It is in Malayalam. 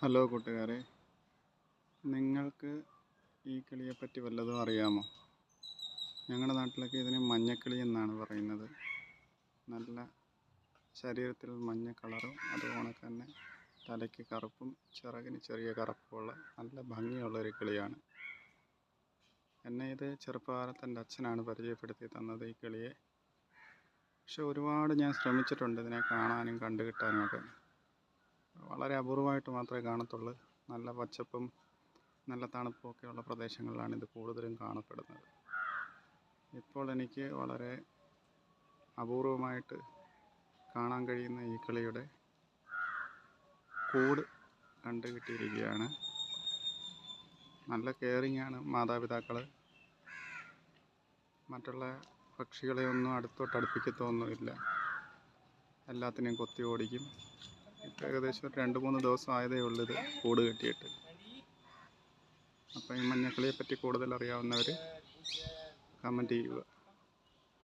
ഹലോ കൂട്ടുകാരെ, നിങ്ങൾക്ക് ഈ കിളിയെപ്പറ്റി വല്ലതും അറിയാമോ? ഞങ്ങളുടെ നാട്ടിലൊക്കെ ഇതിന് മഞ്ഞക്കിളി എന്നാണ് പറയുന്നത്. നല്ല ശരീരത്തിൽ മഞ്ഞ കളറും അതുപോലെ തന്നെ തലയ്ക്ക് കറുപ്പും ചിറകിന് ചെറിയ കറുപ്പുമുള്ള നല്ല ഭംഗിയുള്ളൊരു കിളിയാണ്. എന്നെ ഇത് ചെറുപ്പകാലത്ത് എൻ്റെ അച്ഛനാണ് പരിചയപ്പെടുത്തി തന്നത് ഈ കിളിയെ. പക്ഷെ ഒരുപാട് ഞാൻ ശ്രമിച്ചിട്ടുണ്ട് ഇതിനെ കാണാനും കണ്ടുകിട്ടാനുമൊക്കെ. വളരെ അപൂർവമായിട്ട് മാത്രമേ കാണത്തുള്ളൂ. നല്ല പച്ചപ്പും നല്ല തണുപ്പും ഒക്കെയുള്ള പ്രദേശങ്ങളിലാണ് ഇത് കൂടുതലും കാണപ്പെടുന്നത്. ഇപ്പോൾ എനിക്ക് വളരെ അപൂർവമായിട്ട് കാണാൻ കഴിയുന്ന ഈ കിളിയുടെ കൂട് കണ്ടു കിട്ടിയിരിക്കുകയാണ്. നല്ല കെയറിങ്ങാണ് മാതാപിതാക്കൾ. മറ്റുള്ള പക്ഷികളെ ഒന്നും അടുപ്പിക്കത്തൊന്നുമില്ല. എല്ലാത്തിനെയും കൊത്തി ഓടിക്കും. ഇപ്പോൾ ഏകദേശം 2-3 ദിവസം ആയതേ ഉള്ളൂ ഇത് കൂട് കെട്ടിയിട്ട്. അപ്പോൾ ഈ മഞ്ഞക്കിളിയെപ്പറ്റി കൂടുതൽ അറിയാവുന്നവർ കമൻറ്റ് ചെയ്യുക.